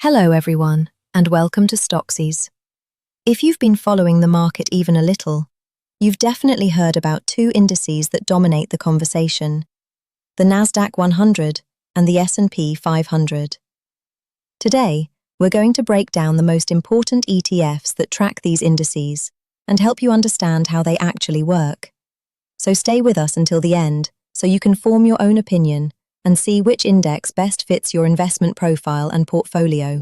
Hello everyone, and welcome to Stoxies. If you've been following the market even a little, you've definitely heard about two indices that dominate the conversation, the NASDAQ 100 and the S&P 500. Today, we're going to break down the most important ETFs that track these indices and help you understand how they actually work. So stay with us until the end so you can form your own opinion and see which index best fits your investment profile and portfolio.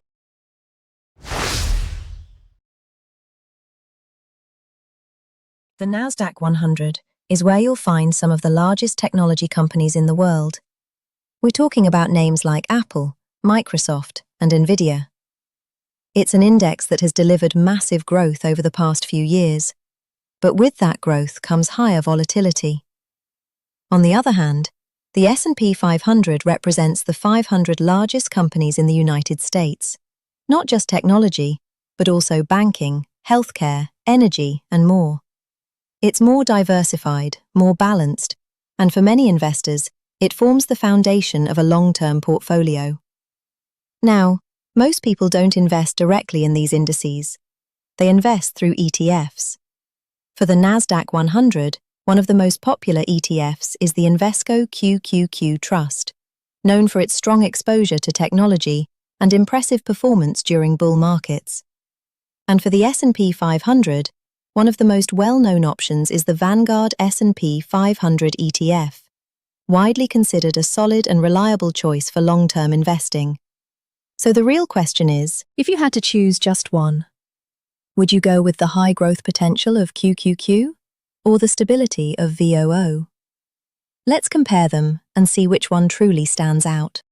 The NASDAQ 100 is where you'll find some of the largest technology companies in the world. We're talking about names like Apple, Microsoft, and Nvidia. It's an index that has delivered massive growth over the past few years, but with that growth comes higher volatility. On the other hand, the S&P 500 represents the 500 largest companies in the United States, not just technology, but also banking, healthcare, energy, and more. It's more diversified, more balanced, and for many investors, it forms the foundation of a long-term portfolio. Now, most people don't invest directly in these indices. They invest through ETFs. For the NASDAQ 100, one of the most popular ETFs is the Invesco QQQ Trust, known for its strong exposure to technology and impressive performance during bull markets. And for the S&P 500, one of the most well-known options is the Vanguard S&P 500 ETF, widely considered a solid and reliable choice for long-term investing. So the real question is, if you had to choose just one, would you go with the high growth potential of QQQ or the stability of VOO? Let's compare them and see which one truly stands out.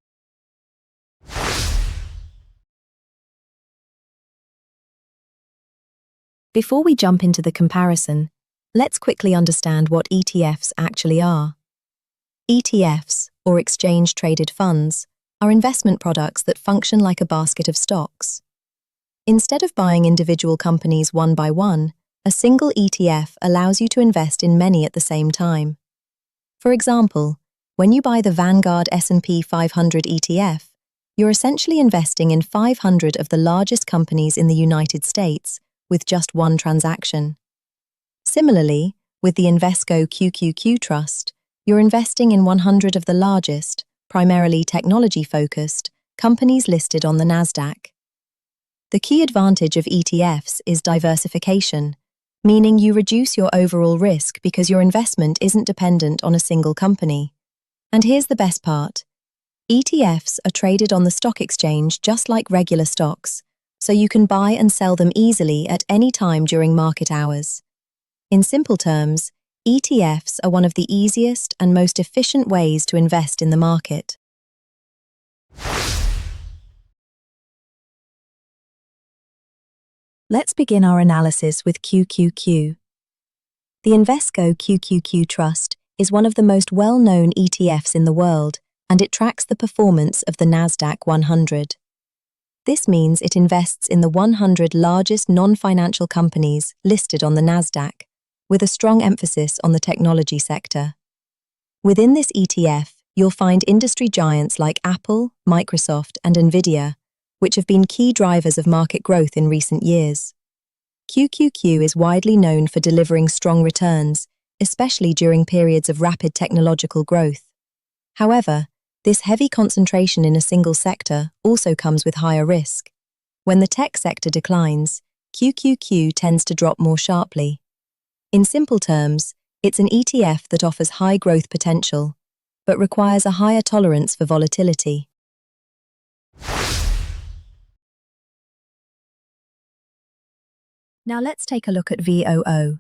Before we jump into the comparison, let's quickly understand what ETFs actually are. ETFs, or exchange-traded funds, are investment products that function like a basket of stocks. Instead of buying individual companies one by one, a single ETF allows you to invest in many at the same time. For example, when you buy the Vanguard S&P 500 ETF, you're essentially investing in 500 of the largest companies in the United States with just one transaction. Similarly, with the Invesco QQQ Trust, you're investing in 100 of the largest, primarily technology-focused, companies listed on the NASDAQ. The key advantage of ETFs is diversification, meaning you reduce your overall risk because your investment isn't dependent on a single company. And here's the best part. ETFs are traded on the stock exchange just like regular stocks, so you can buy and sell them easily at any time during market hours. In simple terms, ETFs are one of the easiest and most efficient ways to invest in the market. Let's begin our analysis with QQQ. The Invesco QQQ Trust is one of the most well-known ETFs in the world, and it tracks the performance of the NASDAQ 100. This means it invests in the 100 largest non-financial companies listed on the NASDAQ, with a strong emphasis on the technology sector. Within this ETF, you'll find industry giants like Apple, Microsoft, and Nvidia, which have been key drivers of market growth in recent years. QQQ is widely known for delivering strong returns, especially during periods of rapid technological growth. However, this heavy concentration in a single sector also comes with higher risk. When the tech sector declines, QQQ tends to drop more sharply. In simple terms, it's an ETF that offers high growth potential, but requires a higher tolerance for volatility. Now let's take a look at VOO.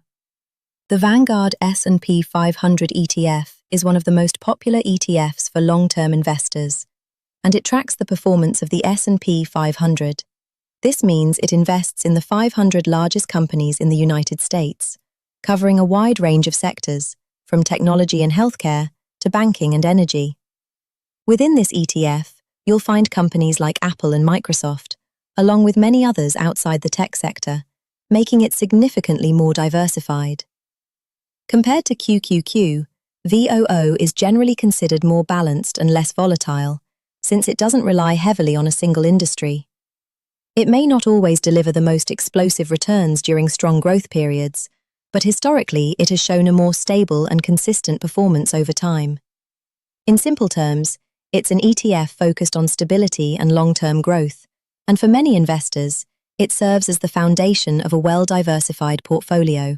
The Vanguard S&P 500 ETF is one of the most popular ETFs for long-term investors, and it tracks the performance of the S&P 500. This means it invests in the 500 largest companies in the United States, covering a wide range of sectors, from technology and healthcare to banking and energy. Within this ETF, you'll find companies like Apple and Microsoft, along with many others outside the tech sector, making it significantly more diversified. Compared to QQQ, VOO is generally considered more balanced and less volatile, since it doesn't rely heavily on a single industry. It may not always deliver the most explosive returns during strong growth periods, but historically it has shown a more stable and consistent performance over time. In simple terms, it's an ETF focused on stability and long-term growth, and for many investors, it serves as the foundation of a well-diversified portfolio.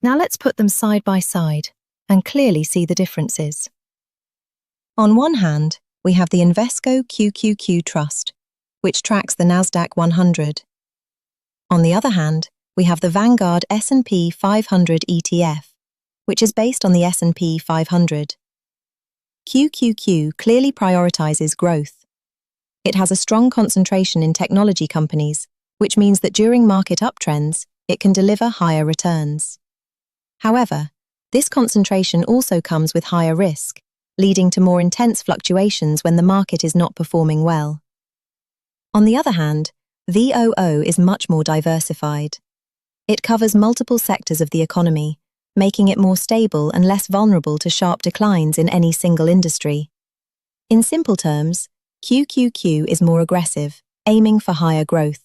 Now let's put them side by side and clearly see the differences. On one hand, we have the Invesco QQQ Trust, which tracks the NASDAQ 100. On the other hand, we have the Vanguard S&P 500 ETF, which is based on the S&P 500. QQQ clearly prioritizes growth. It has a strong concentration in technology companies, which means that during market uptrends, it can deliver higher returns. However, this concentration also comes with higher risk, leading to more intense fluctuations when the market is not performing well. On the other hand, VOO is much more diversified. It covers multiple sectors of the economy, making it more stable and less vulnerable to sharp declines in any single industry. In simple terms, QQQ is more aggressive, aiming for higher growth,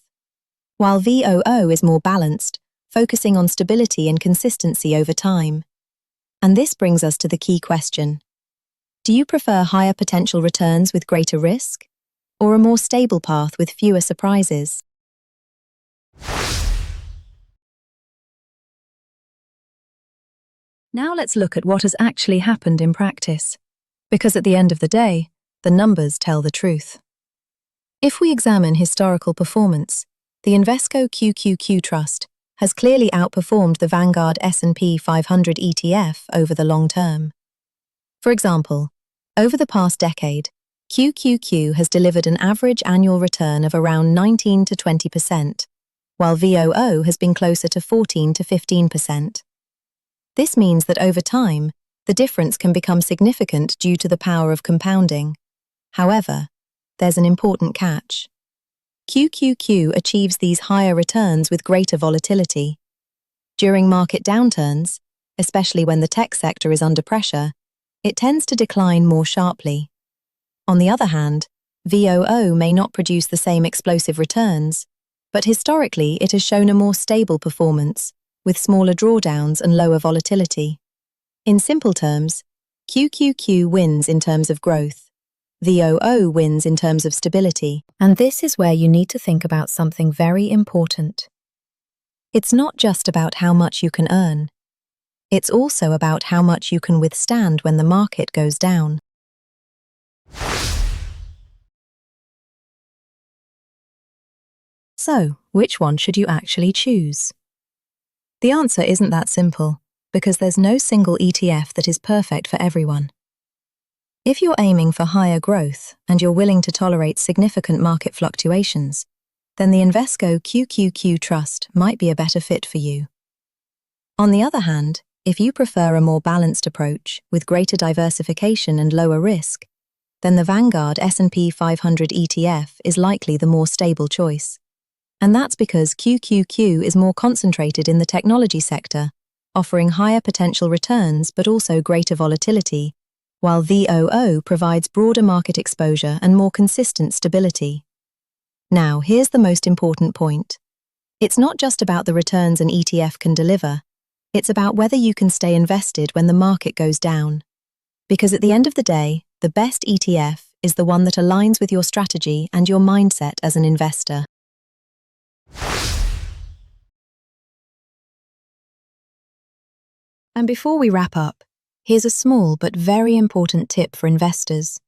while VOO is more balanced, focusing on stability and consistency over time. And this brings us to the key question. Do you prefer higher potential returns with greater risk, or a more stable path with fewer surprises? Now let's look at what has actually happened in practice, because at the end of the day, the numbers tell the truth. If we examine historical performance, the Invesco QQQ Trust has clearly outperformed the Vanguard S&P 500 ETF over the long term. For example, over the past decade, QQQ has delivered an average annual return of around 19 to 20%, while VOO has been closer to 14 to 15%. This means that over time, the difference can become significant due to the power of compounding. However, there's an important catch. QQQ achieves these higher returns with greater volatility. During market downturns, especially when the tech sector is under pressure, it tends to decline more sharply. On the other hand, VOO may not produce the same explosive returns, but historically it has shown a more stable performance, with smaller drawdowns and lower volatility. In simple terms, QQQ wins in terms of growth. VOO wins in terms of stability. And this is where you need to think about something very important. It's not just about how much you can earn. It's also about how much you can withstand when the market goes down. So, which one should you actually choose? The answer isn't that simple, because there's no single ETF that is perfect for everyone. If you're aiming for higher growth and you're willing to tolerate significant market fluctuations, then the Invesco QQQ Trust might be a better fit for you. On the other hand, if you prefer a more balanced approach with greater diversification and lower risk, then the Vanguard S&P 500 ETF is likely the more stable choice. And that's because QQQ is more concentrated in the technology sector, offering higher potential returns but also greater volatility, while VOO provides broader market exposure and more consistent stability. Now, here's the most important point. It's not just about the returns an ETF can deliver, it's about whether you can stay invested when the market goes down. Because at the end of the day, the best ETF is the one that aligns with your strategy and your mindset as an investor. And before we wrap up, here's a small but very important tip for investors.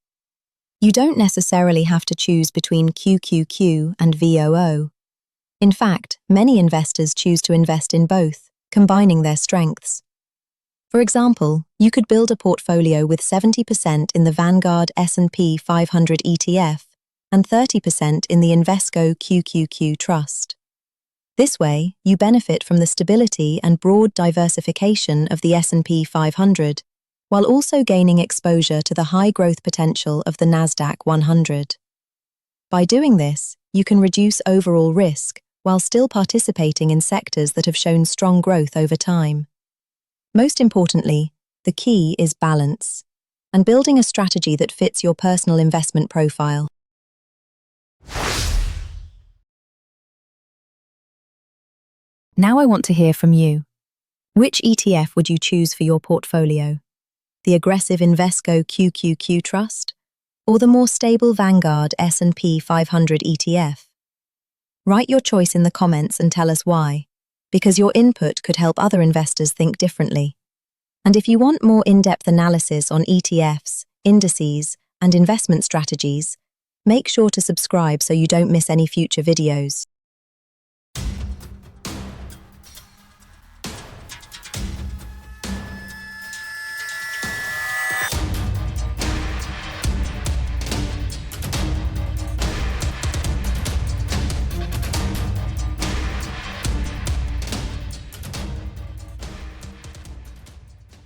You don't necessarily have to choose between QQQ and VOO. In fact, many investors choose to invest in both, combining their strengths. For example, you could build a portfolio with 70% in the Vanguard S&P 500 ETF and 30% in the Invesco QQQ Trust. This way, you benefit from the stability and broad diversification of the S&P 500, while also gaining exposure to the high growth potential of the NASDAQ 100. By doing this, you can reduce overall risk while still participating in sectors that have shown strong growth over time. Most importantly, the key is balance. and building a strategy that fits your personal investment profile. Now I want to hear from you. Which ETF would you choose for your portfolio? The aggressive Invesco QQQ Trust, or the more stable Vanguard S&P 500 ETF? Write your choice in the comments and tell us why, because your input could help other investors think differently. And if you want more in-depth analysis on ETFs, indices, and investment strategies, make sure to subscribe so you don't miss any future videos.